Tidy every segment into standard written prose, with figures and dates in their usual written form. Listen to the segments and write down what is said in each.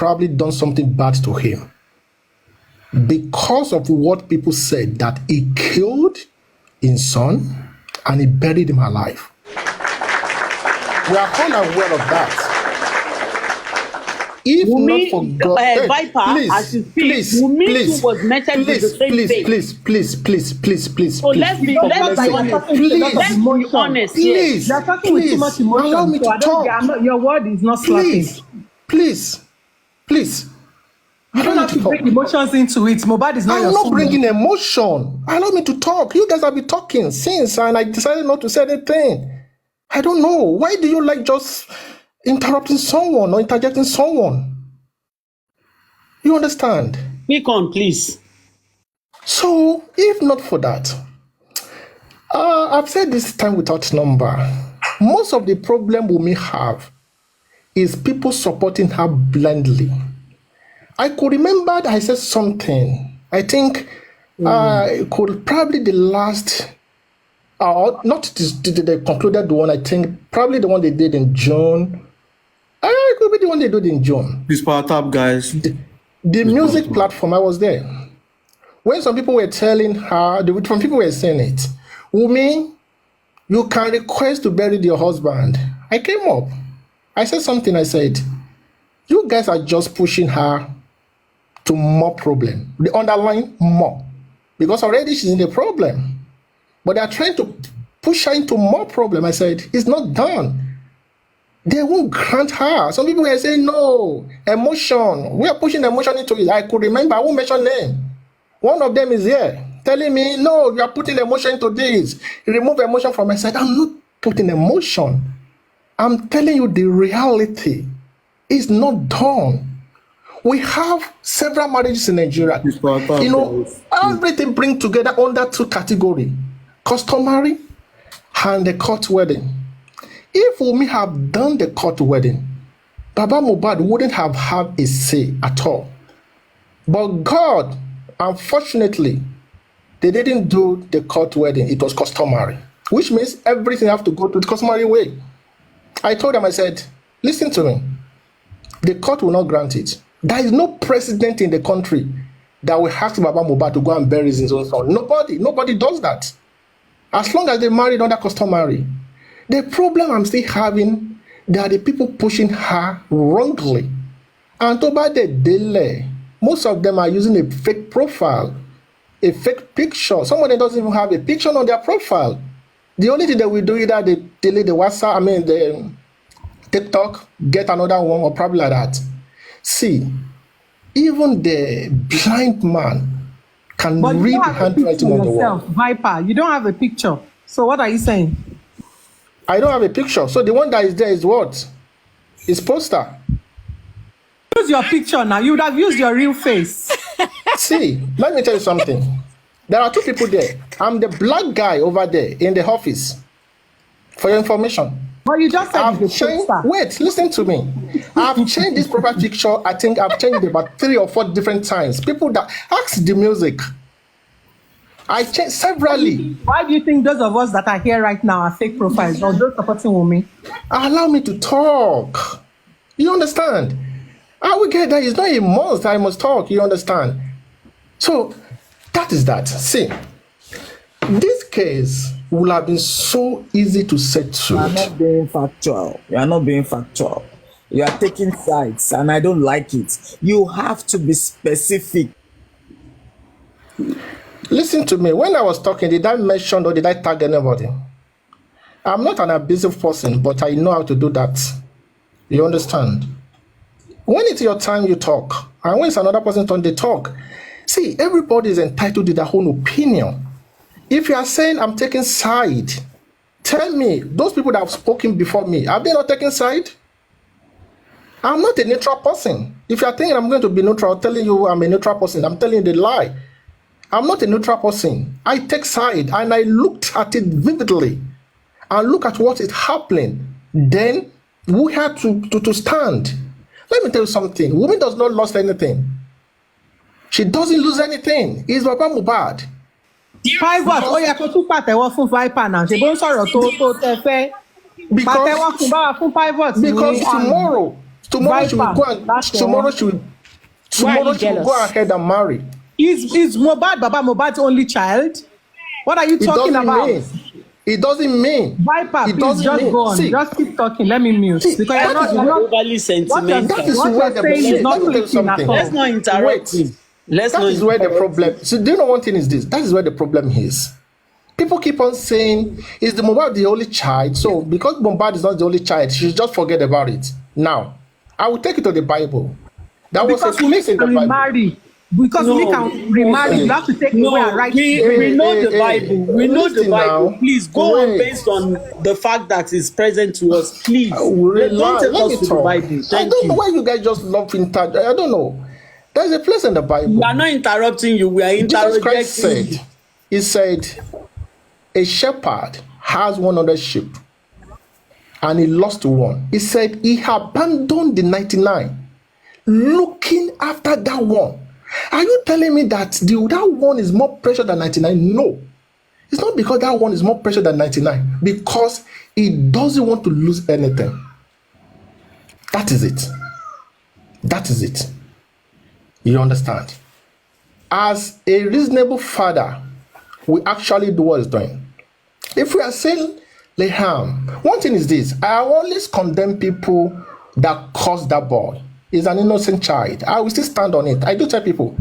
probably done something bad to him because of what people said that he killed his son and he buried him alive. We are all aware of that. If Wumi, not for God, Viper, as you speak, Wumi too was mentioned with the same please. So let's be honest. Please, You're talking with too much emotion. allow me to talk. Your word is not slapping. Please. You don't have to bring emotions into it. Mohbad is not your son. I'm not bringing emotion. Allow me to talk. You guys have been talking since, and I decided not to say anything. I don't know. Why do you like just interrupting someone or interjecting someone? You understand? Speak on, please. So, if not for that, I've said this time without number. Most of the problem we may have is people supporting her blindly. I could remember that I said something. I think it could probably the last, not the concluded one. I think probably the one they did in June. It could be the one they did in June. This part up, guys. The music platform. I was there when some people were telling her. Some people were saying it. Wumi, you can request to bury your husband. I came up. I said something. I said, you guys are just pushing her to more problem. The underlying more. Because already she's in the problem. But they are trying to push her into more problem. I said, it's not done. They won't grant her. Some people were saying, no, emotion. We are pushing emotion into it. I could remember, I won't mention name. One of them is here telling me, no, you are putting emotion into this. Remove emotion from my side. I'm not putting emotion. I'm telling you the reality. It's not done. We have several marriages in Nigeria. You know, everything bring together under two categories: customary and the court wedding. If we have done the court wedding, Baba Mohbad wouldn't have had a say at all. But God, unfortunately, they didn't do the court wedding. It was customary, which means everything have to go to the customary way. I told them, I said, listen to me. The court will not grant it. There is no president in the country that will ask Baba Mohbad to go and bury his own son. Nobody does that. As long as they married under customary. The problem I'm still having, there are the people pushing her wrongly. And about the delay, most of them are using a fake profile, a fake picture. Some of them doesn't even have a picture on their profile. The only thing that we do is that they delete the WhatsApp, the TikTok, get another one, or probably like that. See, even the blind man can read the handwriting on the wall. Viper, you don't have a picture. So what are you saying? I don't have a picture. So the one that is there is what? It's poster. Use your picture now. You would have used your real face. See, let me tell you something. There are two people there. I'm the black guy over there in the office. For your information. But you just said it's a poster. Wait, listen to me. I've changed this profile picture. I think I've changed it about 3 or 4 different times. People that ask the music. I changed severally. Why do you think those of us that are here right now are fake profiles or those supporting Wumi? Allow me to talk. You understand? I will get that. It's not a must. I must talk. You understand? So, that is that. See, this case would have been so easy to settle. You are not being factual. You are not being factual. You are taking sides, and I don't like it. You have to be specific. Listen to me. When I was talking, did I mention or did I tag anybody? I'm not an abusive person, but I know how to do that. You understand? When it's your time, you talk. And when it's another person's turn, they talk. See, everybody is entitled to their own opinion. If you are saying I'm taking side, tell me, those people that have spoken before me, have they not taken side? I'm not a neutral person. If you are thinking I'm going to be neutral, telling you I'm a neutral person, I'm telling you the lie. I'm not a neutral person. I take side and I looked at it vividly and look at what is happening. Then we have to stand. Let me tell you something. Woman does not lose anything. She doesn't lose anything. It's Baba Mohbad. Pivot, oh yeah, to pàtẹ́wọ́ fún Viper now. Ṣé bó ń sọ̀rọ̀ tó tẹ fẹ́. Pàtẹ́wọ́ fún Baba fún Pivot. Because Tomorrow she will Viper, go and that's the tomorrow one. she will Why are you tomorrow she will go jealous? ahead and marry. Is Mohbad Baba Mohbad's only child? What are you It talking doesn't about? mean. It doesn't mean. Viper, It please doesn't just mean. go on. See, Just keep talking. Let me mute. see, Because that is you're where not Overly what sentimental. that is what where you're the saying is see, not let me tell you clicking at something. all. Let's not interrupt Wait. him. Let's That not is where the interrupt problem. him. So do you know one thing is this? That is where the problem is. People keep on saying, is the Mohbad the only child? So because Mohbad is not the only child, she should just forget about it. Now, I will take you to the Bible. There was a Because Wumi place in the can Bible. remarry. Because Wumi No, can remarry. You have to take away her no, right to we marry. know the Bible. We know the Listen Bible. now. Please go on Wait. based on the fact that is present to us. Please. Don't Relax. take Let us me to the talk. Bible. I Thank don't know you. why you guys just love interrupt. I don't know. There's a place in the We Bible. are not interrupting you. We are Jesus Christ interrojecting said, you. He said, a shepherd has 100 sheep and he lost one. He said he abandoned the 99, looking after that one. Are you telling me that that one is more precious than 99? No. It's not because that one is more precious than 99, because he doesn't want to lose anything. That is it. That is it. You understand? As a reasonable father, we actually do what he's doing. If we are saying harm, one thing is this: I always condemn people that caused that boy. He's an innocent child. I will still stand on it. I do tell people,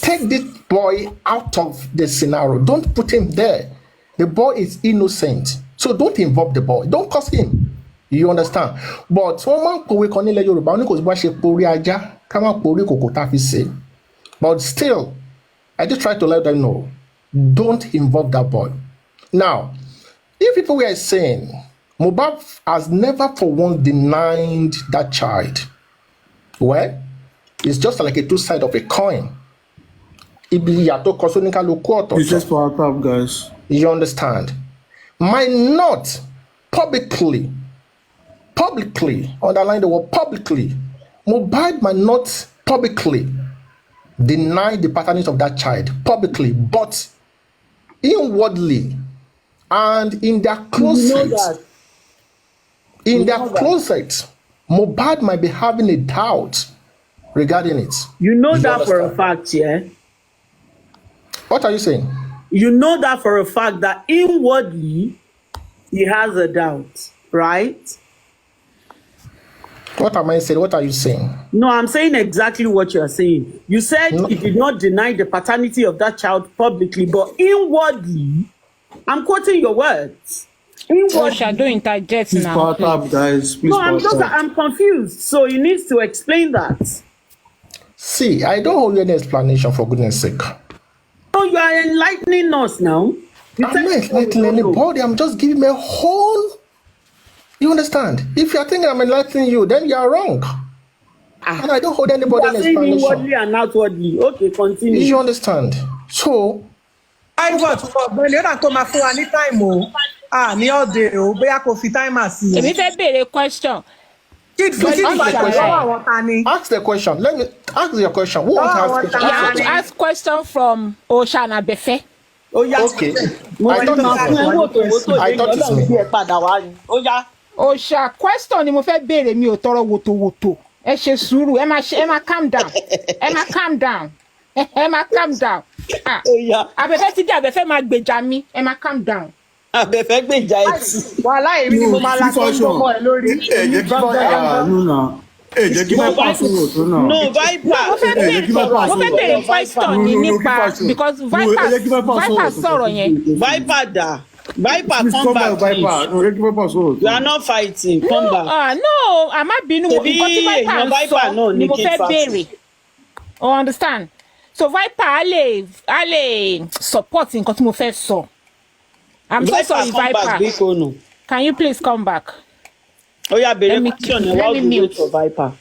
take this boy out of the scenario. Don't put him there. The boy is innocent. So don't involve the boy. Don't cause him. You understand? But wọ́n máa kan nílẹ̀ Yorùbá ní kò sí bá ṣe porí ajá ká má porí kòkò tá a fi ṣe. But still, I just try to let them know, don't involve that boy. Now, if people were saying Mohbad has never for once denied that child, well, it's just like a two sides of a coin. Ibi yàtọ̀ kan sóníkálukú It's just ọ̀tọ̀ọ̀tọ̀. for our top guys. You understand? Might not publicly, underline the word publicly, Mohbad might not publicly deny the paternity of that child publicly, but inwardly and in their closet, Mohbad might be having a doubt regarding it. You know You that for a understand? fact, yeah? What are you saying? You know that for a fact that inwardly he has a doubt, right? What am I saying? What are you saying? No, I'm saying exactly what you're saying. You said No. he did not deny the paternity of that child publicly, but inwardly, I'm quoting your words. Osha, don't interject Please now. power Please. top, guys. Please No, power top. I'm confused. So he needs to explain that. See, I don't owe you any explanation, for goodness sake. So you are enlightening us now. You I'm tell not us what we enlightening don't know. anybody. I'm just giving a whole. You understand? If you're thinking I'm enlightening you, then you're wrong. And I don't hold You anybody are an saying inwardly explanation. and outwardly. Okay, continue. You understand? So, Pivot ọ̀gbẹ́ni ó dà tó máa fún wa ní táìmù o. Ní ọ̀dẹ̀ o, bóyá kò fi táìmà sí o. Èmi fẹ́ béèrè question. Kid ask the Viper question. lọ́wọ́ àwọn ta ni? Ask the question. Let me ask your question. Who wants to ask You question? have Ask to the ask question from Osha and Abefe. Oh yeah. question. Okay. Mo I ti thought máa fún ẹ it's me. wòtòwòtò I lẹ́yìn thought it's Ọlọ́run me. bí ẹ padà wá ni. Ó yá. Osha, question ni mo fẹ́ béèrè, mi ò tọrọ wòtòwòtò. Ẹ ṣe sùúrù, ẹ máa calm down. Ẹ máa calm down. Ẹ máa calm down. Ó yá. Abefe ti dé, Abefe máa gbèjà mi. Ẹ máa calm down. Abẹ́fẹ́ gbèjà ẹtì. Wàhálà èmi ni mo máa la tó ń gbọ́mọ ẹ lórí. Jẹ́ kí Viper nù náà. Jẹ́ kí Viper sọ̀rọ̀ tó náà. No, Viper. Mo fẹ́ béèrè question ni nípa because Viper sọ̀rọ̀ yẹn. Viper dà. Viper Please come come back, back, Viper. please. No, jẹ́ kí Viper sọ̀rọ̀ tó You are not fighting. Come back. No, àmá bínú Ṣebí nǹkan tí Viper èèyàn Viper sọ náà ni ní mo kí fẹ́ n béèrè. Oh, understand? So Viper á lè support nǹkan tí mo fẹ́ sọ. I'm so sorry, come back, Viper. Bikono. Can you please come back? Oh yeah, Let bèrè me- question ẹ let while me we mute. wait for Viper.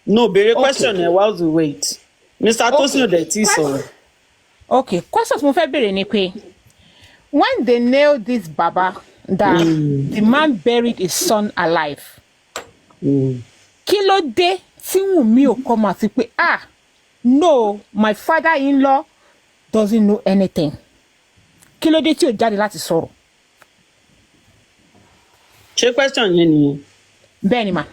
No, bèrè question ẹ while we wait. Mr. Tosin ò dẹ̀ tí sọ̀rọ̀. Okay, question tí mo fẹ́ béèrè ni pé when they nailed this Baba that the man buried his son alive, kí ló dé tí Wunmi ò come àti pé no, my father-in-law doesn't know anything. Kí ló dé tí ò jáde láti sọ̀rọ̀? Ṣé question yẹn nìyẹn? Bẹ́ẹ̀ ni mà.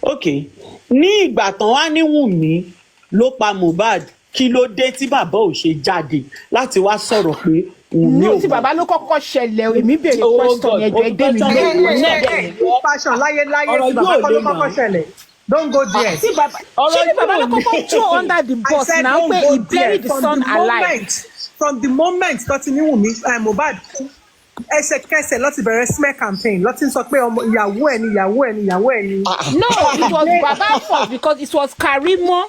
Okay, ní ìgbà tán wá ní Wùnmí ló pa Mohbad, kí ló dé tí bàbá ò ṣe jáde láti wá sọ̀rọ̀ pé Wùnmí ò no tí bàbá ló kọ́kọ́ ṣẹlẹ̀ èmi béèrè question yẹn jọ ẹgbẹ́ mi lé fashion láyé tí bàbá kọ́ ló kọ́kọ́ ṣẹlẹ̀. Don't go there. tí bàbá ṣé ní bàbá ló kọ́kọ́ throw under the bus náà pé he buried the son alive. From the moment tó ti ní Wùnmí Mohbad kú ẹsẹ̀kẹsẹ̀ ló ti bẹ̀rẹ̀ smear campaign ló ti ń sọ pé ìyàwó ẹ̀ ni. No, it was baba fault because it was Karimo.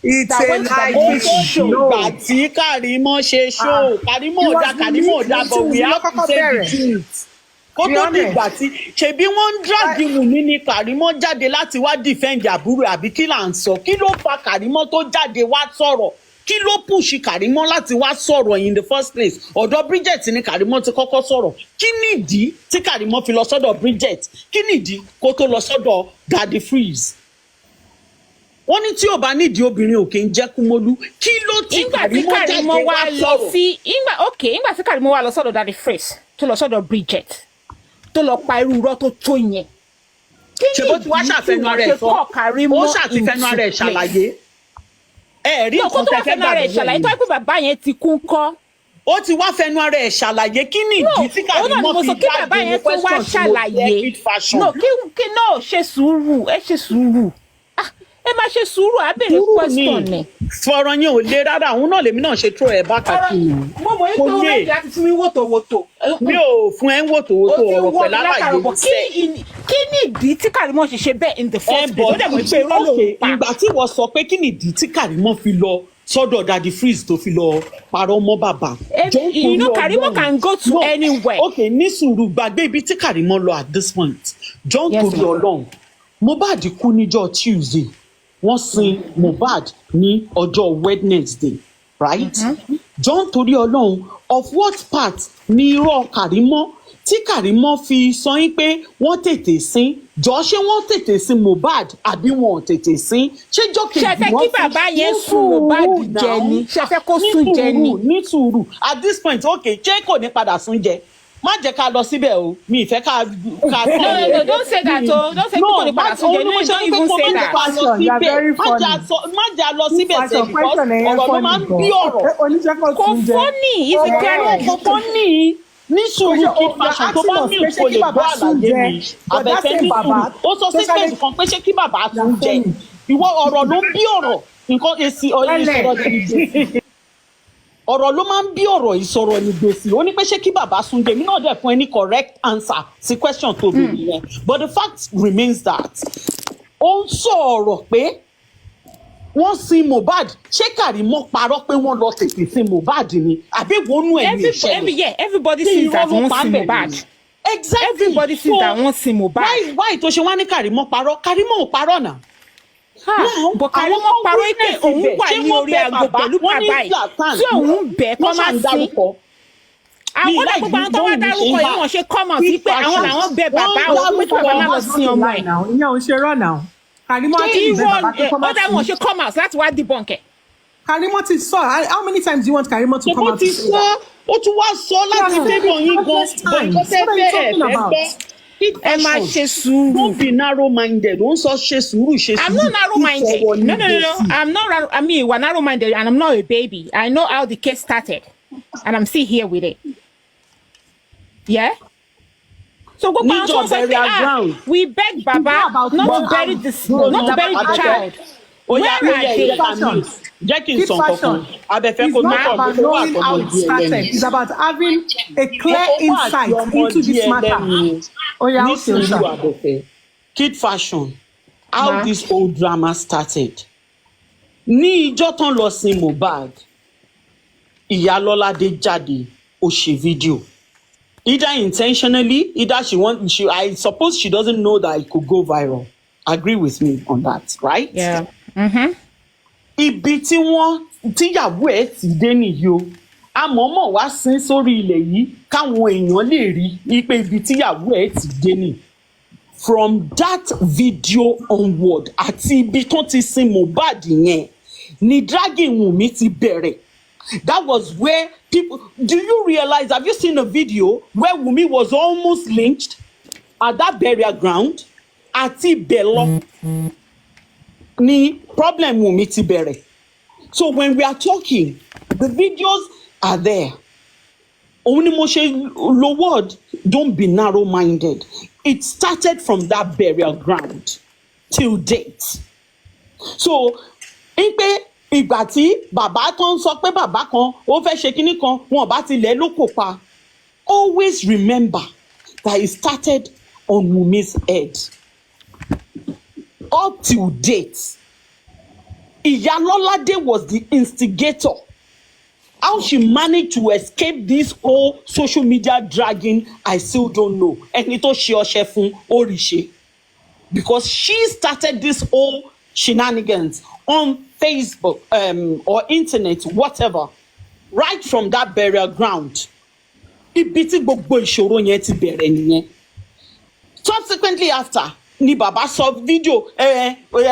It's a lie. Ìgbà tí Karimo ṣe show Karimo ò dá but we have to say the truth. Kó tó di ìgbà tí ṣebí wọ́n ń drag Wùnmí ni Karimo jáde láti wá defend àbúrò àbí kí là ń sọ, kí ló fa Karimo tó jáde wá sọ̀rọ̀, kí ló push Karimo láti wá sọ̀rọ̀ in the first place? Ọ̀dọ̀ Bridget ni Karimo ti kọ́kọ́ sọ̀rọ̀. Kí nìdí tí Karimo fi lọ sọ́dọ̀ Bridget? Kí nìdí kó tó lọ sọ́dọ̀ Daddy Freeze? Wọ́n ní tí ò bá nídìí obìnrin ò kì í jẹ́ Kúmólú. Kí ló ti Karimo jáde wá sọ̀rọ̀? Ìgbà tí Karimo wá lọ sọ́dọ̀ Daddy Freeze tó lọ sọ́dọ̀ Bridget tó lọ pa irú irọ́ tó tó yẹn. Ṣé bó ti wá ṣàfẹ́nu ara ẹ̀ sọ? Ó ṣàtìfẹ́nu ara ẹ̀ ṣàlàyé. Rí nǹkan tẹ́ fẹ́ gbàgbé ṣàlàyé tó pé bàbá yẹn ti kú kọ́. Ó ti wá fẹnu ara ẹ̀ ṣàlàyé kí ni ìdí tí Karimo fi jáde ní question tí mo fẹ́ fashion. No, kí náà ṣe sùúrù ẹ máa ṣe sùúrù àbẹ̀rẹ̀ question ni. Fọ̀rọ̀ yẹn ò le rárá, òun náà lèmi náà ṣe throw ẹ̀ bá kàkiri. Mo mọ̀ yín pé ó rẹ̀ láti fún mi wòtòwòtò. Mi ò fún ẹ ń wòtòwòtò ọ̀rọ̀ pẹ̀lú àlàyé iṣẹ́. Kí ni ìdí tí Karimo ṣe ṣe bẹ́ẹ̀ in the first place? Ó dẹ̀ mọ̀ pé irọ́ ló ń pa. Ìgbà tí wọ́n sọ pé kí ni ìdí tí Karimo fi lọ sọ́dọ̀ Daddy Freeze tó fi lọ parọ́ mọ́ bàbá. You know Karimo can go to anywhere. Okay, ní sùúrù gbàgbé ibi tí Karimo lọ at this point. John torí Ọlọ́run. Mohbad kú níjọ́ Tuesday. Wọ́n sin Mohbad ní ọjọ́ Wednesday, right? John torí Ọlọ́run, of what part ni irọ́ Karimo tí Karimo fi sọ yín pé wọ́n tètè sin? Jọ ṣé wọ́n tètè sin Mohbad àbí wọn ò tètè sin? Ṣé jọ́kejì wọ́n fi ṣe fẹ́ kí bàbá yẹn sùn Mohbad jẹ ni? Ṣe fẹ́ kó sùn jẹ ni? Ní sùúrù at this point okay ṣé kò ní padà sùn jẹ? Má jẹ́ ká lọ síbẹ̀ o, mi ìfẹ́ ká. No, don't say that o, don't say kò ní padà sùn jẹ, no, don't even say that. Má jà lọ síbẹ̀ sẹ́ because ọ̀rọ̀ ló máa ń bí ọ̀rọ̀. Kò fọ́nì ìfikẹ́rù Kò fọ́nì ní sùúrù kí fashion tó bá mí kò lè gbọ́ àlàyé mi. Àbẹ̀fẹ́ ní sùúrù ó sọ sí space kan pé ṣé kí bàbá tún jẹ. Ìwọ ọ̀rọ̀ ló ń bí ọ̀rọ̀ nǹkan èsì ìsọ̀rọ̀ ọ̀rọ̀ ló máa ń bí ọ̀rọ̀ ìsọ̀rọ̀ ní gbèsè ó ní pé ṣé kí bàbá Súnjẹ mi náà dẹ̀ fún ẹ ní correct answer sí question tó bí nìyẹn but the fact remains that ó ń sọ ọ̀rọ̀ pé wọ́n sin Mohbad ṣé Karimo parọ́ pé wọ́n lọ tètè sin Mohbad ni àbí wọnú ẹ̀ ní ìṣẹ̀lẹ̀. Everybody sees that wọ́n sin Mohbad. Exactly. Everybody sees that wọ́n sin Mohbad. Why tó ṣe wá ní Karimo parọ́? Karimo ò parọ́ náà. Bọ̀ Karimo parọ́ pé òun wà ní orí aago pẹ̀lú bàbá yìí tí òun bẹ̀ kọ́ máa sin. Àwọn ọ̀dọ́ gbogbo àwọn tó wá dárúkọ yìí wọ́n ṣe come out sí pé àwọn làwọn bẹ̀ bàbá o pé kí bàbá má lọ sin ọmọ ẹ̀. Ìyẹn ò ṣe rọ́ náà. Karimo ti bẹ̀ bàbá tó kọ́ máa sin. Ọ̀dọ́ wọn ṣe come out láti wá debunk ẹ̀. Karimo ti sọ how many times do you want Karimo to come out to say that? Ó tún wá sọ láti tẹ́lẹ̀ yín gan bọ̀ nǹkan tẹ́ fẹ́ ẹ̀ fẹ́ gbọ́. Ẹ máa ṣe sùúrù. Don't be narrow minded. Don't sọ ṣe sùúrù ṣe sùúrù. I'm not narrow minded. No. I'm not. I mean, we're narrow minded, and I'm not a baby. I know how the case started, and I'm still here with it. Yeah. So go back to say, we beg Baba not to bury this, not to bury the child. Oh yeah, jẹ́ kí n sọ nǹkan kan. It's not about knowing how it started. It's about having a clear insight into this matter. Oh yeah, okay. Kid fashion, how this whole drama started. Ní ìjọ́ tán lọ sin Mohbad, Ìyá Lọ́ládé jáde, ó ṣe fídíò. Either intentionally, either I suppose she doesn't know that it could go viral. Agree with me on that, right? Yeah. Ibi tíyàwó ẹ̀ ti dé nìyí o. Àmọ́mọ́ wá sin sórí ilẹ̀ yìí káwọn èèyàn lè rí i pé ibi tíyàwó ẹ̀ ti dé nìyí. From that video onward àti ibi tó ti sin Mohbad yẹn ni dragging Wunmi ti bẹ̀rẹ̀. That was where people. Do you realize? Have you seen a video where Wunmi was almost lynched at that burial ground? àti ibẹ̀ lọ ni problem Wunmi ti bẹ̀rẹ̀. So when we are talking, the videos are there. Òun ni mo ṣe lo word, don't be narrow-minded. It started from that burial ground till date. So ń pé ìgbà tí bàbá kan sọ pé bàbá kan ó fẹ́ ṣe kinní kan wọn bá ti lẹ̀ ló kò pa. Always remember that it started on Wunmi's head. Up till date, Iyalolade was the instigator. How she managed to escape this whole social media dragging, I still don't know. Ẹni tó ṣe ọṣẹ fún oríṣi. Because she started this whole shenanigans on Facebook or internet, whatever, right from that burial ground. Ibi tí gbogbo ìṣòro yẹn ti bẹ̀rẹ̀ nìyẹn. Subsequently after, ni bàbá sọ fídíò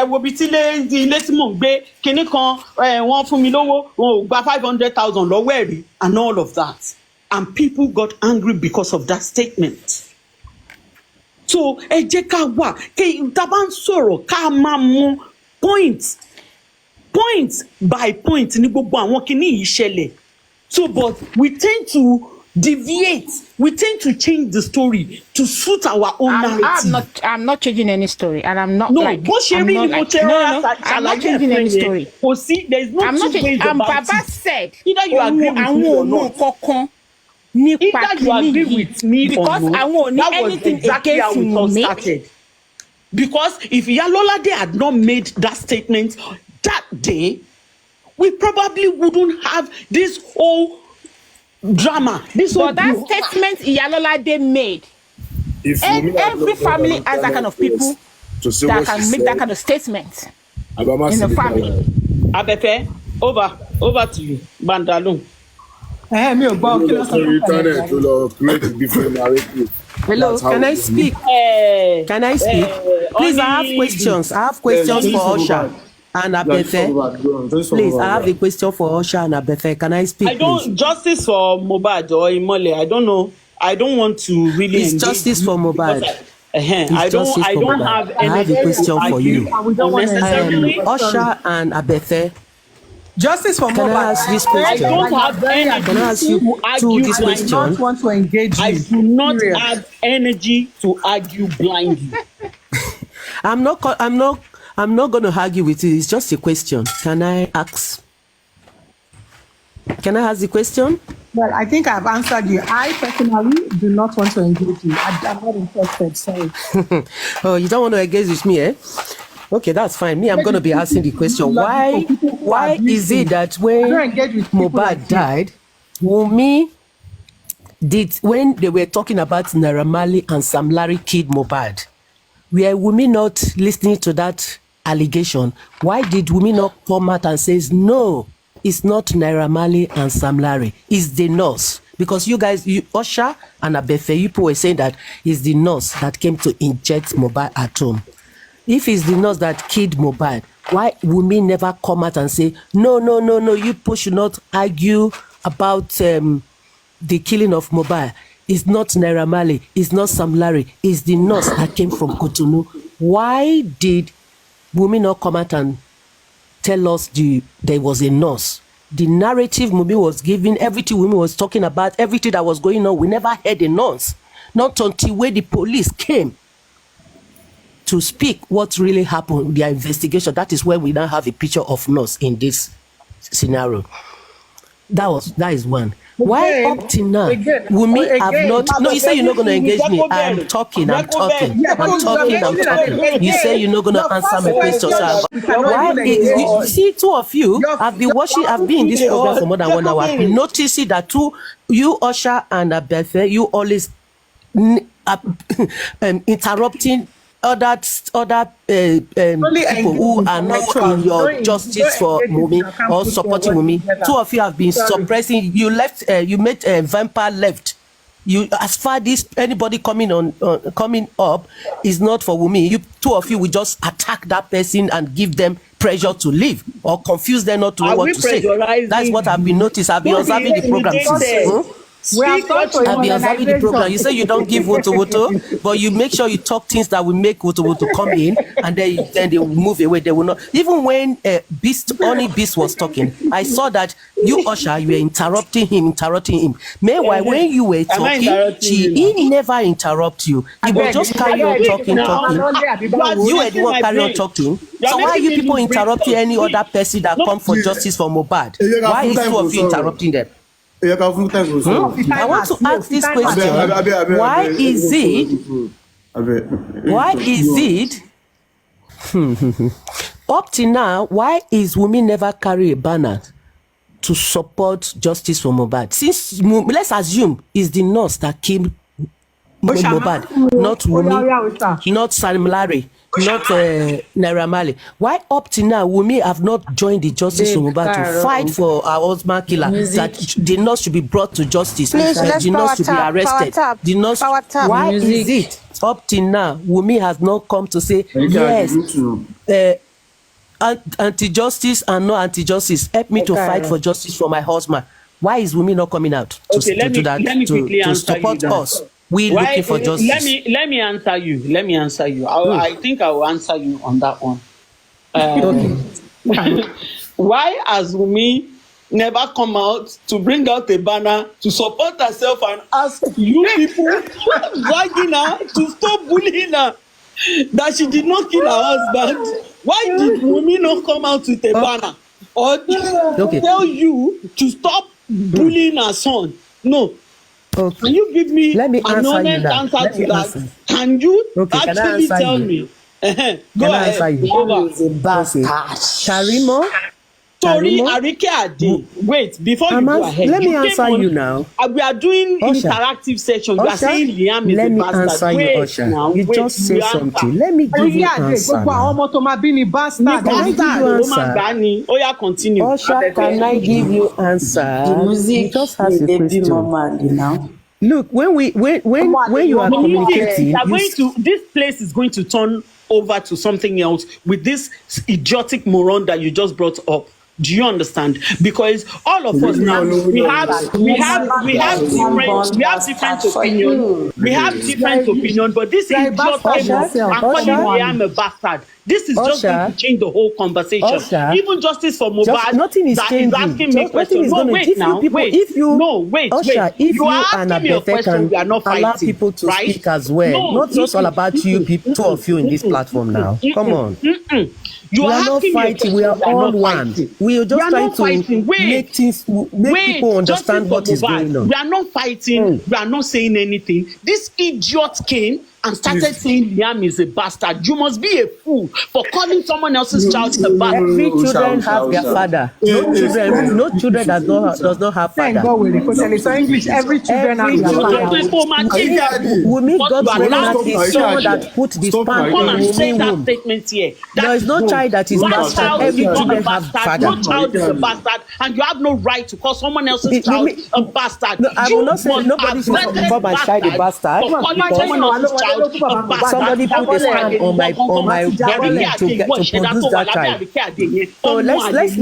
wo bí tí ilé tí mò ń gbé kinní kan wọ́n fún mi lówó wọn ò gba 500,000 lọ́wọ́ ẹ̀rí and all of that, and people got angry because of that statement. So ẹ jẹ́ ká wà kí tá a bá ń sọ̀rọ̀ ká máa mú point by point ní gbogbo àwọn kinní yìí ṣẹlẹ̀. So but we tend to deviate, we tend to change the story to suit our own narrative. I'm not changing any story, and I'm not no, like. Bó ṣe rí ni mo ṣe rọra I'm not changing any story. Kò sí, there is no I'm not two ways changing. about Baba it. said, Either you agree with me or not. Either you agree with me because or not. I won't need That was anything exactly how against it all me. started. Because if Iyalolade had not made that statement that day, we probably wouldn't have this whole drama. But that statement Iyalolade made, and every family has that kind of people that can make that kind of statement in the family. Abefe, over to you, Bandalun. Mi ò gbọ́ kí ló sọ. Hello, can I speak? Can I speak? Please, I have questions. I have questions for Osha and Abefe. Please, I have a question for Osha and Abefe. Can I speak? Justice for Mohbad or Imole. I don't know. I don't want to really. It's justice for Mohbad. I don't have any. I have a question for you. Osha and Abefe. Justice for Mohbad. Can I ask this question? I don't have energy. Can I ask you to this question? I don't want to engage you. I do not have energy to argue blindly. I'm not going to argue with you. It's just a question. Can I ask? Can I ask the question? Well, I think I've answered you. I personally do not want to engage you. I'm not interested. Sorry. Oh, you don't want to engage with me, eh? Okay, that's fine. Me, I'm going to be asking the question. Why is it that when Mohbad died, Wunmi did, when they were talking about Naira Marley and Sam Larry killed Mohbad, were Wunmi not listening to that allegation? Why did Wunmi not come out and say, no, it's not Naira Marley and Sam Larry, it's the nurse? Because you guys, Osha and Abefe, you people were saying that it's the nurse that came to inject Mohbad at home. If it's the nurse that killed Mohbad, why Wunmi never come out and say, no, you people should not argue about the killing of Mohbad. It's not Naira Marley, it's not Sam Larry, it's the nurse that came from Cotonou. Why did Wunmi not come out and tell us there was a nurse? The narrative Wunmi was giving, everything Wunmi was talking about, everything that was going on, we never heard a nurse. Not until when the police came to speak what really happened, their investigation. That is where we now have a picture of nurse in this scenario. That is one. Why up till now, Wunmi have not? No, you say you're not going to engage me. I'm talking. You say you're not going to answer my questions. Why? You see, two of you have been watching. I've been in this program for more than 1 hour. I've been noticing that you, Osha and Abefe, you always interrupting other people who are not in your justice for Wunmi or supporting Wunmi. Two of you have been suppressing. You left. You made Vampire left. You, as far as anybody coming up is not for Wunmi. You, two of you will just attack that person and give them pressure to leave or confuse them not to know what to say. That's what I've been noticing. I've been observing the program. We have Speak gone what to you a I've been observing the program. You modernization. say you don't give woto, but you make sure you talk things that will make woto come in, and then they will move away. They will not. Even when Honey Beast was talking, I saw that you, Usher, you were interrupting him. Meanwhile, when you were Am I talking, interrupting you now? he never interrupt you. He will just carry on talking. You You were the one carry on talking. So why are you people interrupting any other person that come for justice for Mohbad? Why is two of you interrupting them? I want to ask this question. Why is it up till now, why is Wunmi never carry a banner to support justice for Mohbad? Since, let's assume, it's the nurse that killed Mohbad, not Wunmi, not Sam Larry, not Naira Marley. Why up till now Wunmi have not joined the justice for Mohbad to fight for our husband killer? That the nurse should be brought to justice. Please, The nurse should be arrested. The nurse. Why is it up till now Wunmi has not come to say yes? Anti-justice and no anti-justice. Help me to fight for justice for my husband. Why is Wunmi not coming out to do that? To support us? We looking for justice. Let me answer you. I think I will answer you on that one. Why has Wunmi never come out to bring out a banner to support herself and ask you people begging her to stop bullying her that she did not kill her husband? Why did Wunmi not come out with a banner or tell you to stop bullying her son? No. Can you give me an honest answer to that? Can you actually tell me? Go ahead. Karimo? Sorry, Arike Ade. Wait, before you go ahead. Let me answer you now. We are doing interactive session. You are saying Liam is a bastard. Wait now. You just say something. Let me give you answer. Can I give you answer? Oh yeah, continue. Osha, can I give you answer? You just ask a question. Look, when you are communicating, this place is going to turn over to something else with this idiotic moron that you just brought up. Do you understand? Because all of us now we have different opinions. We have different opinions, but this is just calling I'm a bastard. This is just going to change the whole conversation. Even justice for Mohbad nothing is changing. asking me questions. No, wait now. Wait. If you are asking me a question, we are not fighting. Allow people to speak as well. No, not just all about you people, two of you in this platform now. Come on. You are not fighting. We are all one. We are just trying to make people understand what is going on. We are not fighting. We are not saying anything. This idiot came and started saying Liam is a bastard. You must be a fool for calling someone else's child a bastard. Every children have their father. No children does not have father. Thank God we so English. Every children have their father. Wunmi got pregnant is someone that put the sperm Come and say in that womb. statement here. There is no child that is bastard. Every children have father. No child is a bastard, and you have no right to call someone else's child a bastard. No, I will not say nobody should call my child a bastard. Somebody put a stamp on my body to produce that child. So let's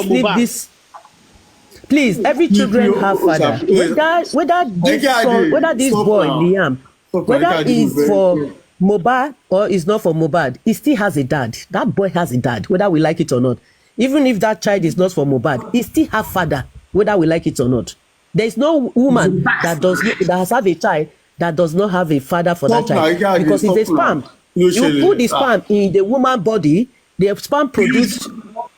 leave this. Please, every children have father. Whether this boy Liam, whether is for Mohbad or is not for Mohbad, he still has a dad. That boy has a dad, whether we like it or not. Even if that child is not for Mohbad, he still have father, whether we like it or not. There is no woman that has have a child that does not have a father for that child, because it's a sperm. You put the sperm in the woman body, the sperm produce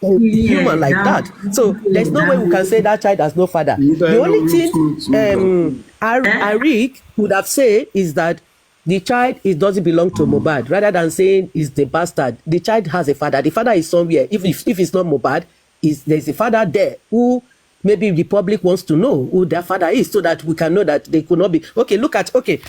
a human like that. So there's no way we can say that child has no father. The only thing Arik would have said is that the child doesn't belong to Mohbad, rather than saying is the bastard. The child has a father. The father is somewhere. If it's not Mohbad, there's a father there who maybe the public wants to know who their father is, so that we can know that they could not be. Okay,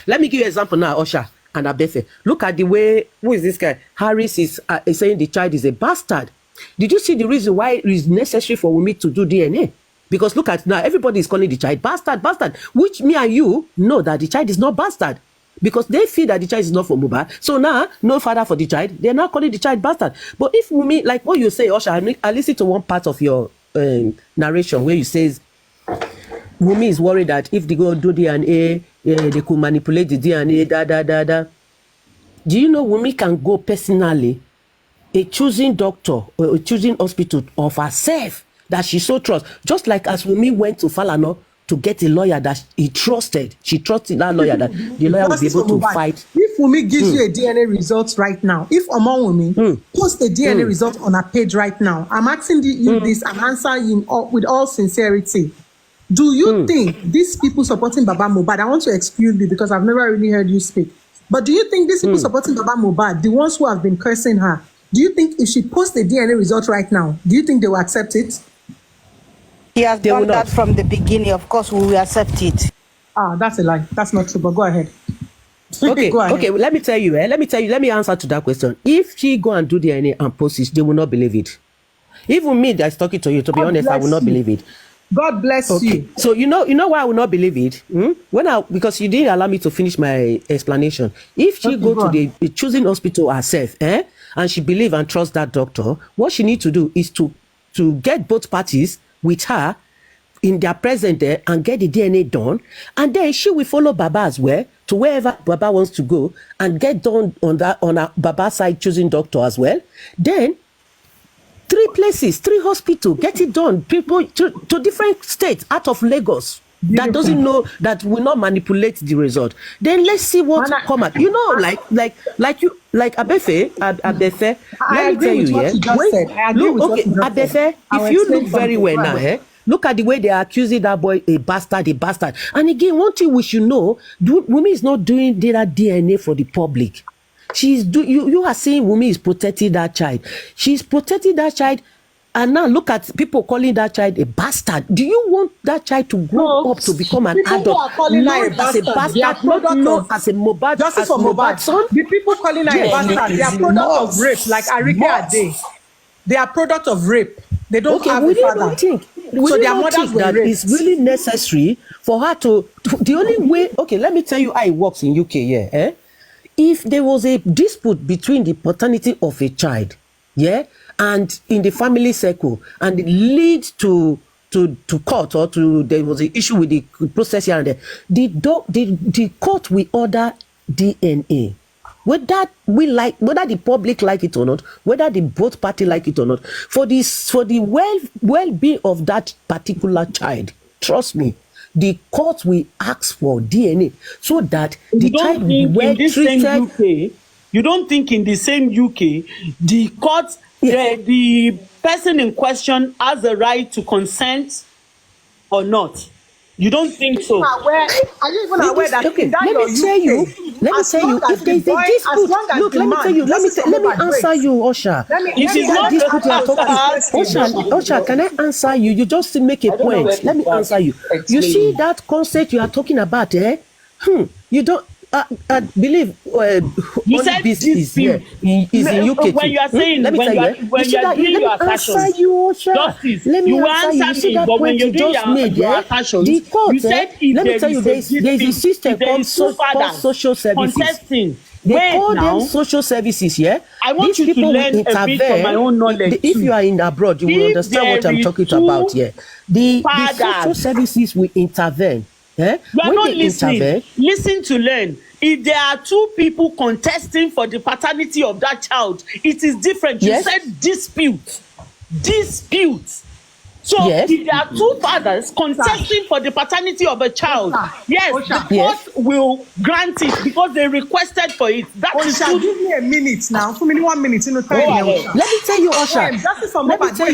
let me give you an example now, Osha and Abefe. Look at the way, who is this guy? Harris is saying the child is a bastard. Did you see the reason why it is necessary for Wunmi to do DNA? Because look at now, everybody is calling the child bastard, which me and you know that the child is not bastard. Because they feel that the child is not for Mohbad. So now, no father for the child. They're not calling the child bastard. But if Wunmi, like what you say, Osha, I listen to one part of your narration where you says Wunmi is worried that if they go do DNA, they could manipulate the DNA, Do you know Wunmi can go personally, a choosing doctor or a choosing hospital of herself that she so trusts, just like as Wunmi went to Falana to get a lawyer that he trusted. She trusted that lawyer that the lawyer would be able to fight. If Wunmi gives you a DNA result right now, if Omon Wunmi post a DNA result on her page right now, I'm asking you this, I'm answering you with all sincerity. Do you think these people supporting Baba Mohbad, I want to exclude you because I've never really heard you speak, but do you think these people supporting Baba Mohbad, the ones who have been cursing her, do you think if she posts the DNA result right now, do you think they will accept it? He has done that from the beginning. Of course, we will accept it. Ah, that's a lie. That's not true, but go ahead. Okay, Go ahead. okay, let me tell you, let me answer to that question. If she go and do DNA and post it, they will not believe it. Even me that's talking to you, to be honest, I will not believe it. God bless you. So you know why I will not believe it? Because you didn't allow me to finish my explanation. If she go to the choosing hospital herself, and she believe and trust that doctor, what she need to do is to get both parties with her in their presence there and get the DNA done, and then she will follow Baba as well to wherever Baba wants to go and get done on a Baba side choosing doctor as well. Then 3 places, 3 hospitals, get it done. People to different states out of Lagos that doesn't know, that will not manipulate the result. Then let's see what come out. You know, like Abefe. Let me tell you, Abefe, if you look very well now, look at the way they are accusing that boy a bastard. And again, one thing we should know: Wunmi is not doing that DNA for the public. You are saying Wunmi is protecting that child. She's protecting that child, and now look at people calling that child a bastard. Do you want that child to grow up to become an adult? Not as a bastard, not as a Mohbad, Justice for Mohbad son. The people calling her a bastard, they are product of rape, like Arike Ade. They are product of rape. They don't have a father. So their mothers were raped. It's really necessary for her to the only way. Okay, let me tell you how it works in UK. Yeah, if there was a dispute between the paternity of a child, and in the family circle, and it leads to court, or there was an issue with the process here and there, the court will order DNA. Whether the public like it or not, whether the both party like it or not, for the well-being of that particular child, trust me, the court will ask for DNA so that the child will be well treated. You don't think in the same UK, the court, the person in question has the right to consent or not? You don't think so? Are you even aware that okay, let me tell you, if there's a dispute, look, let me answer you, Osha. Osha, can I answer you? You just make a point. Let me answer you. You see that concept you are talking about, you don't. I believe you said this is in UK. When you are saying, let me tell you, when you are doing your assertions, justice, you answer me, but when you just made assertions, the court, you said let me tell you, there is a system called social services. They call them social services, I want you to learn a bit from my own knowledge. If you are in abroad, you will understand what I'm talking about here. The social services will intervene. You are not listening. Listen to learn. If there are 2 people contesting for the paternity of that child, it is different. You said dispute. So if there are 2 fathers contesting for the paternity of a child, the court will grant it because they requested for it. That is give me a minute now. 1 minute. Let me tell you, Osha.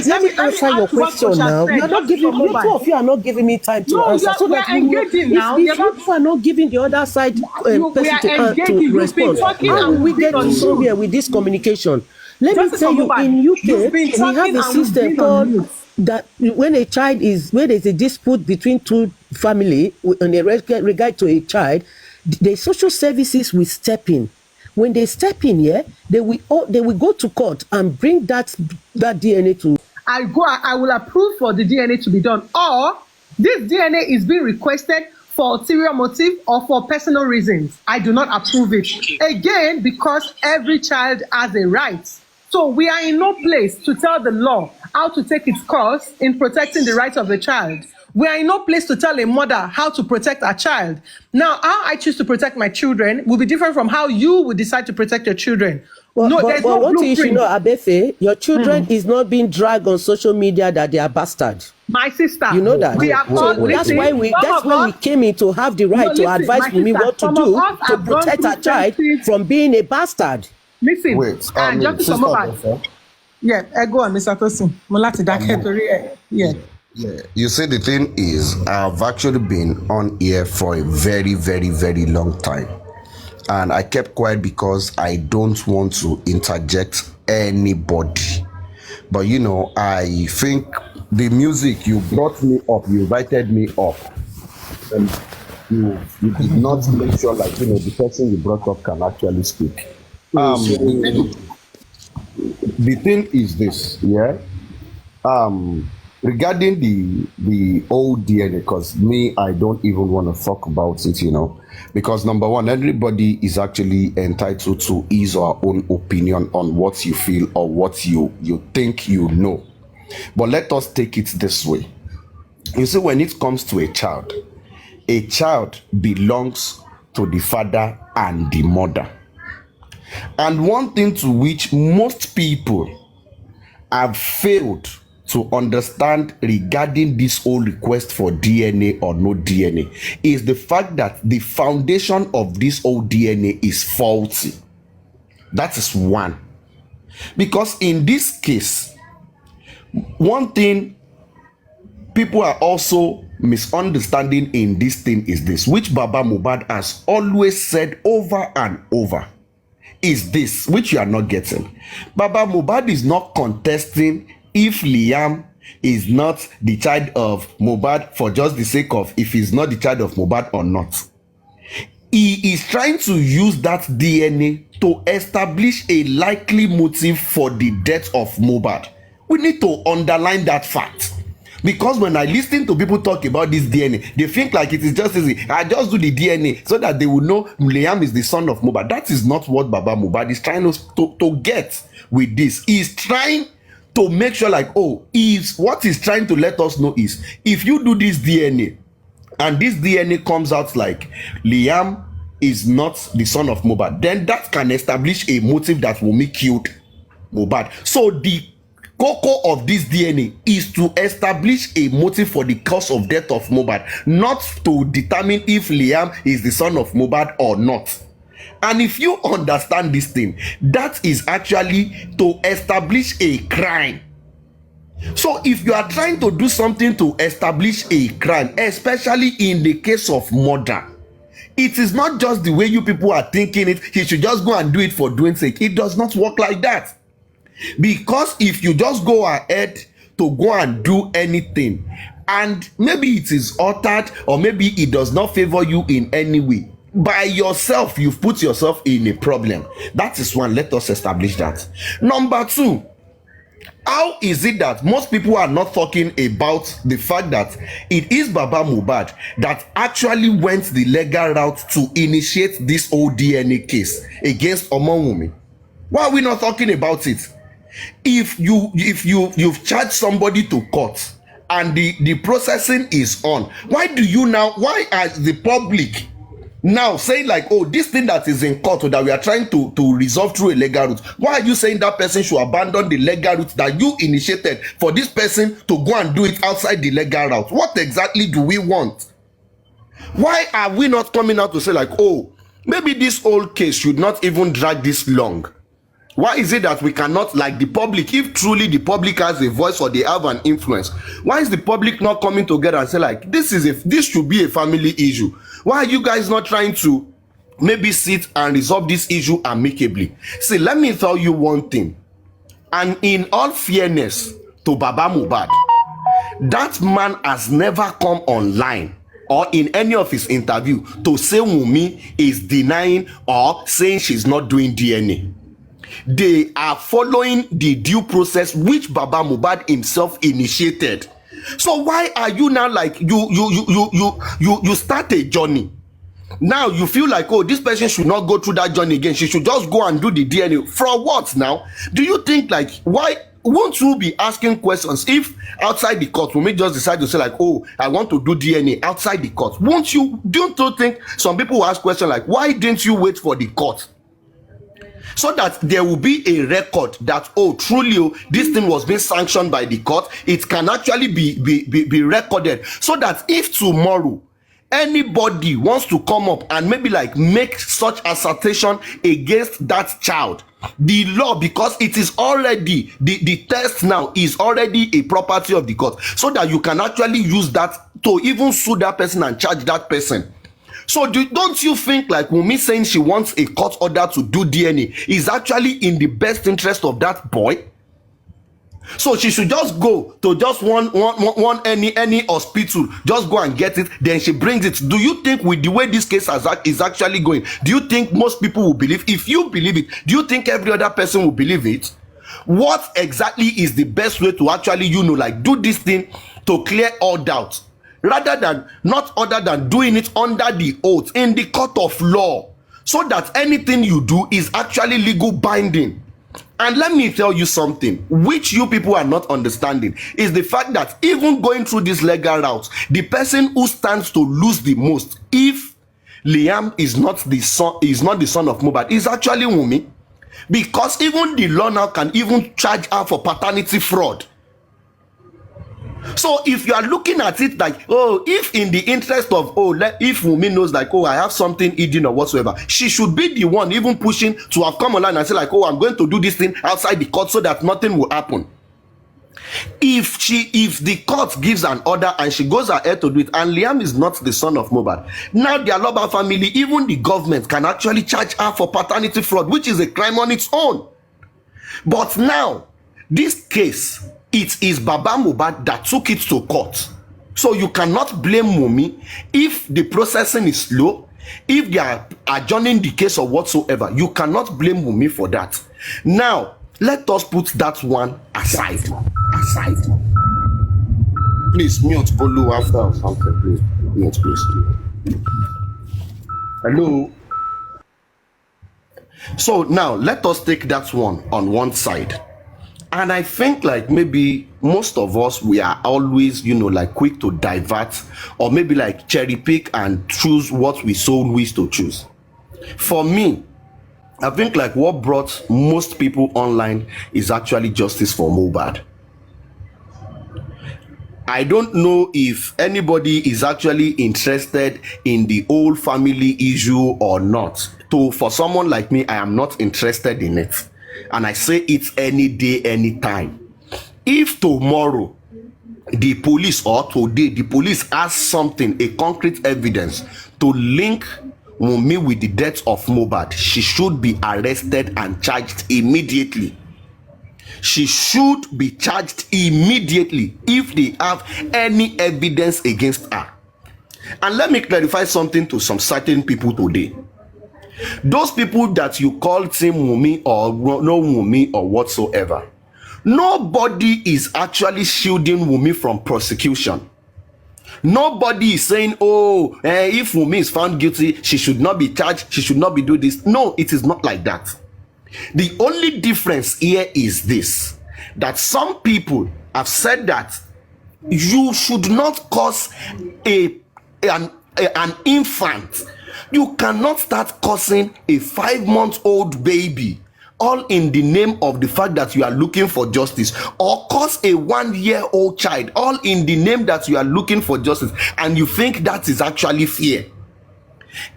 Let me answer your question now. You are not giving. You 2 of you are not giving me time to answer. So that engaging now. If you are not giving the other side person to respond, how will we get to somewhere with this communication? Let me tell you, in UK, we have a system called that when there's a dispute between 2 families in regard to a child, the social services will step in. When they step in, they will go to court and bring that DNA to. I will approve for the DNA to be done, or this DNA is being requested for ulterior motive or for personal reasons. I do not approve it. Again, because every child has a right. So we are in no place to tell the law how to take its course in protecting the rights of the child. We are in no place to tell a mother how to protect her child. Now, how I choose to protect my children will be different from how you would decide to protect your children. Well, no, but there's no one thing you should know, blueprint. Abefe, your children is not being dragged on social media that they are bastard. My sister, You know that. we have So all, that's listen, why we some of us- came in to have the right No, to listen, advise my Wunmi sister, what to some do of us to have gone protect through our child sensitive- from being a bastard. Listen, Wait, and Justice Sister Mohbad. Adefe? Yeah, go on, Mr. Tosin. Mo láti dákẹ́ torí yeah. Yeah, you see, the thing is, I've actually been on here for a very, very, very long time. And I kept quiet because I don't want to interject anybody. But, you know, I think the music, you brought me up, you invited me up. And you did not make sure, like, you know, the person you brought up can actually speak. The thing is this, yeah? Regarding the old DNA, because me, I don't even want to talk about it, you know, because number one, everybody is actually entitled to his or her own opinion on what you feel or what you think you know. But let us take it this way. You see, when it comes to a child belongs to the father and the mother. And one thing to which most people have failed to understand regarding this whole request for DNA or no DNA is the fact that the foundation of this whole DNA is faulty. That is one. Because in this case, one thing people are also misunderstanding in this thing is this, which Baba Mohbad has always said over and over, is this, which you are not getting. Baba Mohbad is not contesting if Liam is not the child of Mohbad for just the sake of if he's not the child of Mohbad or not. He is trying to use that DNA to establish a likely motive for the death of Mohbad. We need to underline that fact. Because when I listen to people talk about this DNA, they think like it is just easy. I just do the DNA so that they will know Liam is the son of Mohbad. That is not what Baba Mohbad is trying to get with this. He is trying to make sure like, what he's trying to let us know is, if you do this DNA and this DNA comes out like Liam is not the son of Mohbad, then that can establish a motive that Wunmi killed Mohbad. So the cocoa of this DNA is to establish a motive for the cause of death of Mohbad, not to determine if Liam is the son of Mohbad or not. And if you understand this thing, that is actually to establish a crime. So if you are trying to do something to establish a crime, especially in the case of murder, it is not just the way you people are thinking it. He should just go and do it for doing sake. It does not work like that. Because if you just go ahead to go and do anything, and maybe it is altered or maybe it does not favor you in any way, by yourself, you've put yourself in a problem. That is one. Let us establish that. Number two, how is it that most people are not talking about the fact that it is Baba Mohbad that actually went the legal route to initiate this whole DNA case against Omowumi? Why are we not talking about it? If you've charged somebody to court and the processing is on, why are the public now saying like, this thing that is in court that we are trying to resolve through a legal route, why are you saying that person should abandon the legal route that you initiated for this person to go and do it outside the legal route? What exactly do we want? Why are we not coming out to say like, maybe this whole case should not even drag this long? Why is it that we cannot, like the public, if truly the public has a voice or they have an influence, why is the public not coming together and say like, this should be a family issue? Why are you guys not trying to maybe sit and resolve this issue amicably? See, let me tell you one thing, and in all fairness to Baba Mohbad, that man has never come online or in any of his interview to say Wunmi is denying or saying she's not doing DNA. They are following the due process which Baba Mohbad himself initiated. So why are you now like you start a journey? Now you feel like, this person should not go through that journey again. She should just go and do the DNA. For what now? Do you think like why won't you be asking questions if outside the court Wunmi just decide to say like, oh, I want to do DNA outside the court? Don't you think some people will ask questions like, why didn't you wait for the court? So that there will be a record that, oh, truly, this thing was being sanctioned by the court. It can actually be recorded. So that if tomorrow anybody wants to come up and maybe like make such assertion against that child, the law, because it is already, the test now is already a property of the court, so that you can actually use that to even sue that person and charge that person. So don't you think like Wunmi saying she wants a court order to do DNA is actually in the best interest of that boy? So she should just go to just one any hospital, just go and get it, then she brings it. Do you think with the way this case is actually going, do you think most people will believe? If you believe it, do you think every other person will believe it? What exactly is the best way to actually, like do this thing to clear all doubts? Rather than doing it under the oath in the court of law, so that anything you do is actually legal binding. And let me tell you something which you people are not understanding, is the fact that even going through this legal route, the person who stands to lose the most if Liam is not the son of Mohbad is actually Wunmi, because even the law now can even charge her for paternity fraud. So if you are looking at it like, oh, if in the interest of, if Wunmi knows like, oh, I have something hidden or whatsoever, she should be the one even pushing to have come online and say like, oh, I'm going to do this thing outside the court so that nothing will happen. If the court gives an order and she goes ahead to do it, and Liam is not the son of Mohbad, now the Aloba family, even the government can actually charge her for paternity fraud, which is a crime on its own. But now, this case, it is Baba Mohbad that took it to court. So you cannot blame Wunmi if the processing is slow, if they are adjourning the case or whatsoever. You cannot blame Wunmi for that. Now, let us put that one aside. Please mute Bolu after something, please. Mute, please. Hello. So now let us take that one on one side. And I think like maybe most of us, we are always, like quick to divert or maybe like cherry pick and choose what we so wish to choose. For me, I think like what brought most people online is actually justice for Mohbad. I don't know if anybody is actually interested in the whole family issue or not. For someone like me, I am not interested in it. And I say it any day, any time. If tomorrow the police or today the police has something, a concrete evidence to link Wunmi with the death of Mohbad, she should be arrested and charged immediately. She should be charged immediately if they have any evidence against her. And let me clarify something to some certain people today. Those people that you call Team Wunmi or no Wunmi or whatsoever, nobody is actually shielding Wunmi from prosecution. Nobody is saying, if Wunmi is found guilty, she should not be charged, she should not be doing this. No, it is not like that. The only difference here is this, that some people have said that you should not cause an infant. You cannot start cursing a 5-month-old baby, all in the name of the fact that you are looking for justice, or curse a 1-year-old child, all in the name that you are looking for justice, and you think that is actually fair.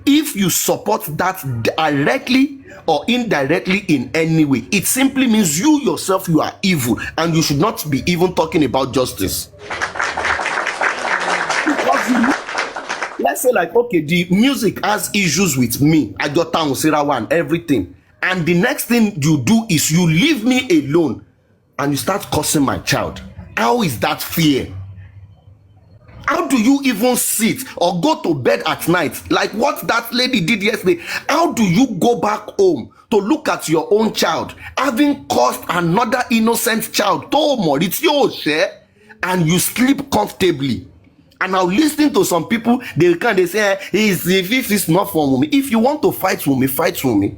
If you support that directly or indirectly in any way, it simply means you yourself, you are evil, and you should not be even talking about justice. Let's say like, okay, the music has issues with me, Ajota Usirawa and everything, and the next thing you do is you leave me alone and you start cursing my child. How is that fair? How do you even sit or go to bed at night like what that lady did yesterday? How do you go back home to look at your own child having caused another innocent child, and you sleep comfortably? And now listening to some people, they say, if it's not for Wunmi. If you want to fight Wunmi, fight Wunmi.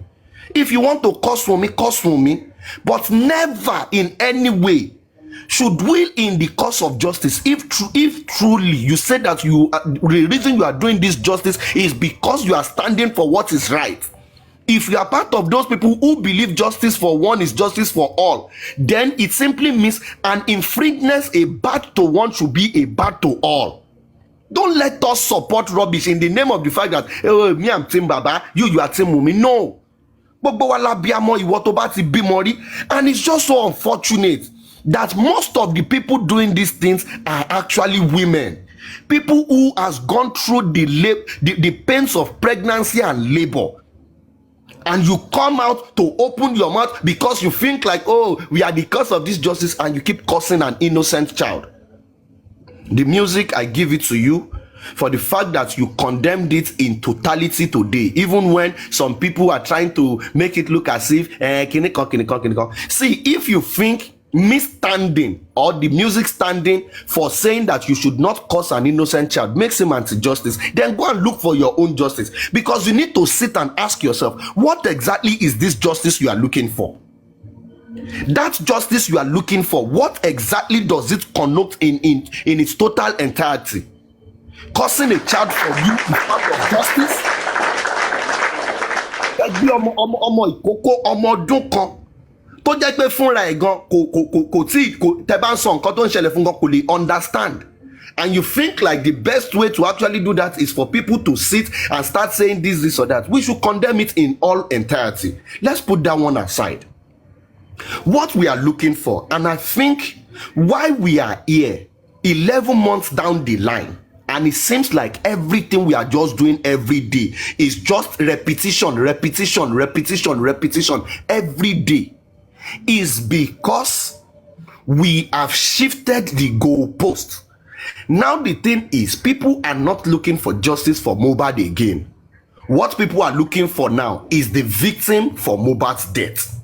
If you want to curse Wunmi, curse Wunmi. But never in any way should we, in the cause of justice, if truly you say that the reason you are doing this justice is because you are standing for what is right. If you are part of those people who believe justice for one is justice for all, then it simply means an infringement, a bad to one should be a bad to all. Don't let us support rubbish in the name of the fact that, oh, me I'm Team Baba, you are Team Mumi. No. And it's just so unfortunate that most of the people doing these things are actually women. People who has gone through the pains of pregnancy and labor. And you come out to open your mouth because you think like, oh, we are the cause of this justice, and you keep cursing an innocent child. The music, I give it to you for the fact that you condemned it in totality today, even when some people are trying to make it look as if see, if you think me standing or the music standing for saying that you should not curse an innocent child makes him anti-justice, then go and look for your own justice, because you need to sit and ask yourself, what exactly is this justice you are looking for? That justice you are looking for, what exactly does it connote in its total entirety? Cursing a child for you is part of justice? Tó jẹ́ pé fúnra ẹ̀ gan kò tí tẹ́ bá ń sọ nǹkan tó ń ṣẹlẹ̀ fún gan kò lè understand, and you think like the best way to actually do that is for people to sit and start saying this or that. We should condemn it in all entirety. Let's put that one aside. What we are looking for, and I think why we are here 11 months down the line, and it seems like everything we are just doing every day is just repetition every day, is because we have shifted the goalpost. Now the thing is, people are not looking for justice for Mohbad again. What people are looking for now is the victim for Mohbad's death.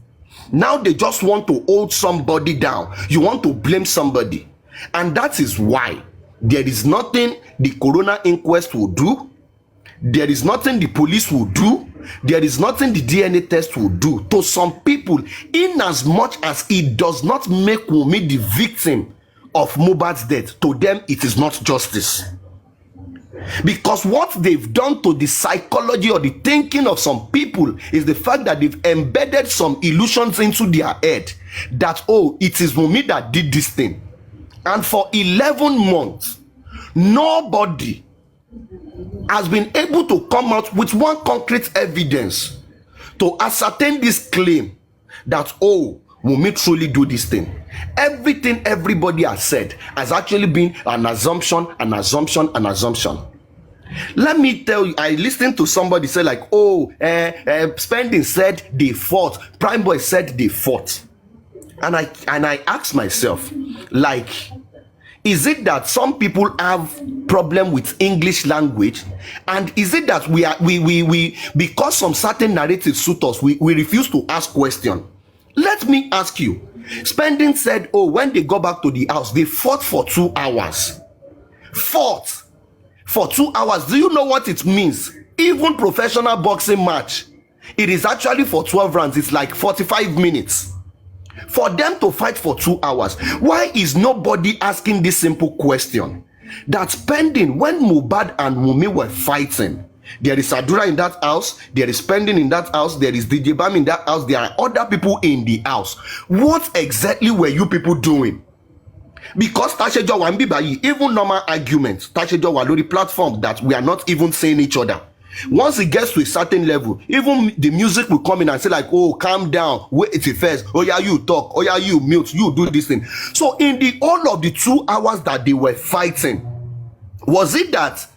Now they just want to hold somebody down. You want to blame somebody. And that is why there is nothing the coroner inquest will do. There is nothing the police will do. There is nothing the DNA test will do to some people, in as much as it does not make Wunmi the victim of Mohbad's death. To them, it is not justice. Because what they've done to the psychology or the thinking of some people is the fact that they've embedded some illusions into their head that, oh, it is Wunmi that did this thing. And for 11 months, nobody has been able to come out with one concrete evidence to ascertain this claim that, oh, Wunmi truly do this thing. Everything everybody has said has actually been an assumption. Let me tell you, I listened to somebody say like, oh, Spending said they fought, Prime Boy said they fought. And I asked myself, like, is it that some people have problem with English language, and is it that we because some certain narratives suit us, we refuse to ask question? Let me ask you. Spending said, oh, when they go back to the house, they fought for 2 hours. Fought for 2 hours. Do you know what it means? Even professional boxing match, it is actually for 12 rounds. It's like 45 minutes. For them to fight for 2 hours, why is nobody asking this simple question? That Spending, when Mohbad and Wunmi were fighting, there is Adura in that house, there is Spending in that house, there is DJ Bam in that house, there are other people in the house. What exactly were you people doing? Because Tashejo wa nbi bayi, even normal arguments, Tashejo wa lórí platform that we are not even saying each other. Once it gets to a certain level, even the music will come in and say like, oh, calm down, wait it first, oh yeah, you talk, oh yeah, you mute, you do this thing. So in the all of the 2 hours that they were fighting, was it that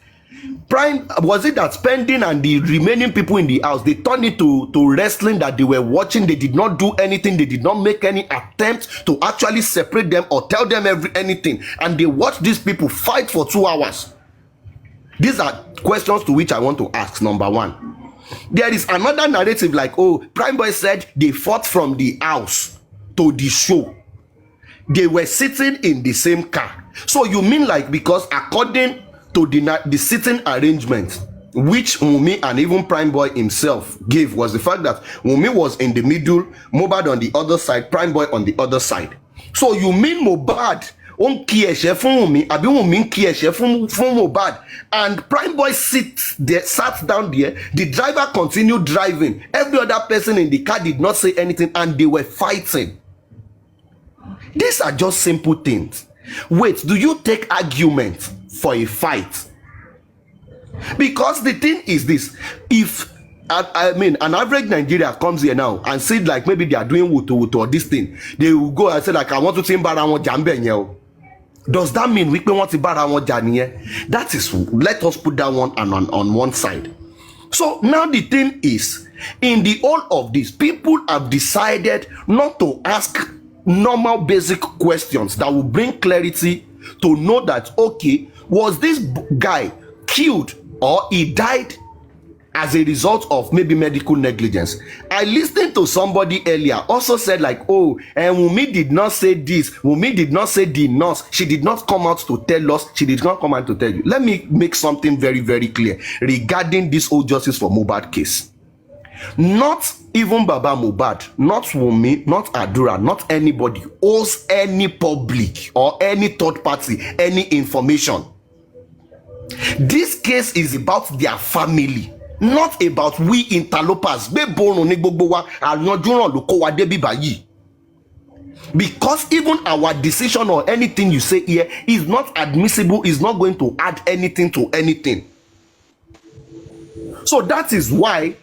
Spending and the remaining people in the house, they turned it to wrestling that they were watching? They did not do anything, they did not make any attempt to actually separate them or tell them anything, and they watched these people fight for 2 hours. These are questions to which I want to ask. Number one, there is another narrative like, oh, Prime Boy said they fought from the house to the show. They were sitting in the same car. So you mean like, because according to the sitting arrangement, which Wunmi and even Prime Boy himself gave, was the fact that Wunmi was in the middle, Mohbad on the other side, Prime Boy on the other side. So you mean Mohbad on kí ẹ̀ṣẹ̀ fún Wunmi, àbí Wunmi kí ẹ̀ṣẹ̀ fún Mohbad, and Prime Boy sat down there, the driver continued driving, every other person in the car did not say anything, and they were fighting. These are just simple things. Wait, do you take argument for a fight? Because the thing is this, if an average Nigeria comes here now and said like maybe they are doing wutu or this thing, they will go and say like, I want to think bara won jambe yen. Does that mean we want to bara won janiye? That is, let us put that one on one side. So now the thing is, in the whole of this, people have decided not to ask normal basic questions that will bring clarity to know that, okay, was this guy killed or he died as a result of maybe medical negligence? I listened to somebody earlier also said like, oh, and Wunmi did not say this, Wunmi did not say the nurse, she did not come out to tell us, she did not come out to tell you. Let me make something very, very clear regarding this whole justice for Mohbad case. Not even Baba Mohbad, not Wunmi, not Adura, not anybody owes any public or any third party any information. This case is about their family, not about we interlopers. Because even our decision or anything you say here is not admissible, is not going to add anything to anything. So that is why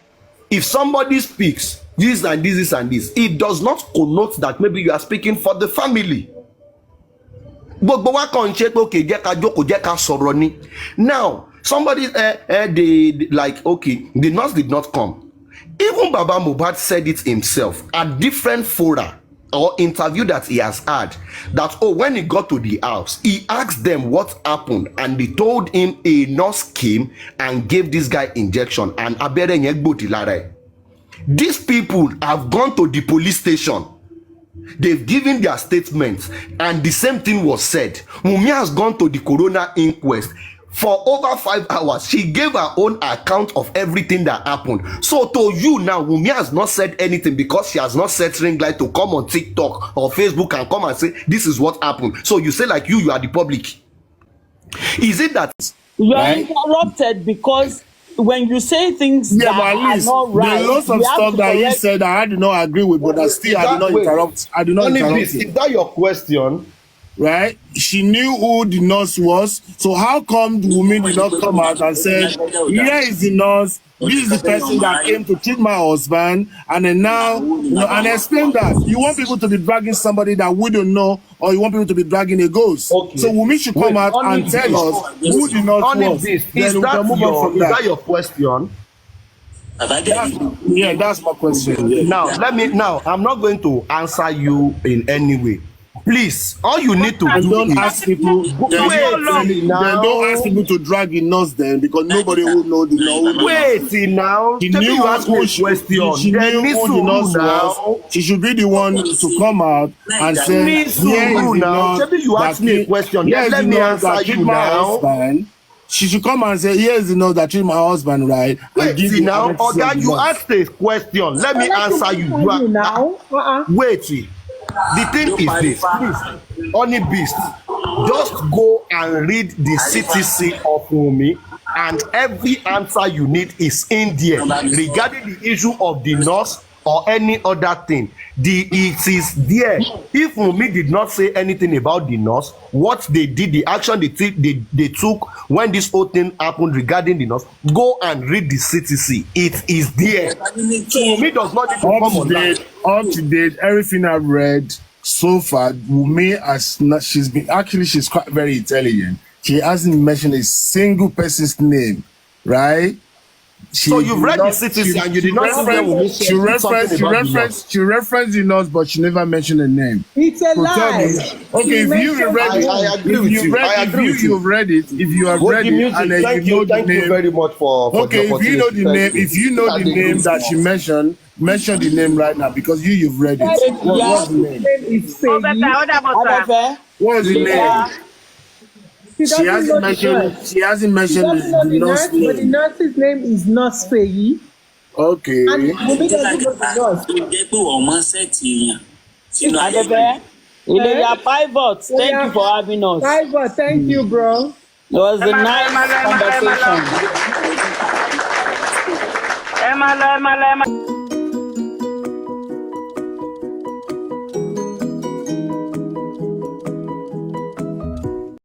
if somebody speaks this and this and this, it does not connote that maybe you are speaking for the family. Now somebody they like, okay, the nurse did not come. Even Baba Mohbad said it himself at different fora or interview that he has had, that oh, when he got to the house, he asked them what happened, and they told him a nurse came and gave this guy injection and these people have gone to the police station. They've given their statements, and the same thing was said. Wunmi has gone to the coroner inquest for over 5 hours. She gave her own account of everything that happened. So to you now, Wunmi has not said anything because she has not set ring light to come on TikTok or Facebook and come and say this is what happened. So you say like you are the public. Is it that you are interrupted because when you say things that are not right, there are lots of stuff that he said that I do not agree with, but I still I did not interrupt. I do not interrupt. Is that your question? Right? She knew who the nurse was. So how come Wunmi did not come out and said, here is the nurse, this is the person that came to treat my husband, and then now, and explain that. You want people to be dragging somebody that we don't know, or you want people to be dragging a ghost. Okay. So Wunmi should come out and tell us who the nurse was. Is that your question? That's my question. Yeah. Now I'm not going to answer you in any way. Please, all you need to do don't is ask people. Then don't ask people to drag in us then, because nobody will know the nurse. Wait now. She knew ask me a question. She knew who the nurse was. She should be the one to come out and say, here is the nurse. You ask me a question. Let me answer you now. She should come and say, here's the nurse that treat my husband, right? Wait, see now, Oga, you asked a question. Let me answer you. Wait, the thing is this, please, Honey Beast, just go and read the CTC of Wunmi, and every answer you need is in there regarding the issue of the nurse or any other thing. It is there. If Wunmi did not say anything about the nurse, what they did, the action they took when this whole thing happened regarding the nurse, go and read the CTC. It is there. So Wunmi does not need to come on that. Up to date, everything I've read so far, Wunmi has not. She's quite very intelligent. She hasn't mentioned a single person's name, right? So you've read the CTC and you did not see she referenced the nurse, but she never mentioned a name. It's a lie. Okay, if you read it, I agree with you. If you have read it, and then thank you know the name. Thank you very much for okay, if you know the name, that she mentioned, mention the name right now because you've read it. What's the name? It's What is the name? She hasn't mentioned the nurse but the name. nurse's name is Nurse Feyi. Okay. And Wunmi doesn't know the nurse. Adebe, Ileya Pivot, thank you for having us. Pivot, thank you, bro. It was a nice conversation.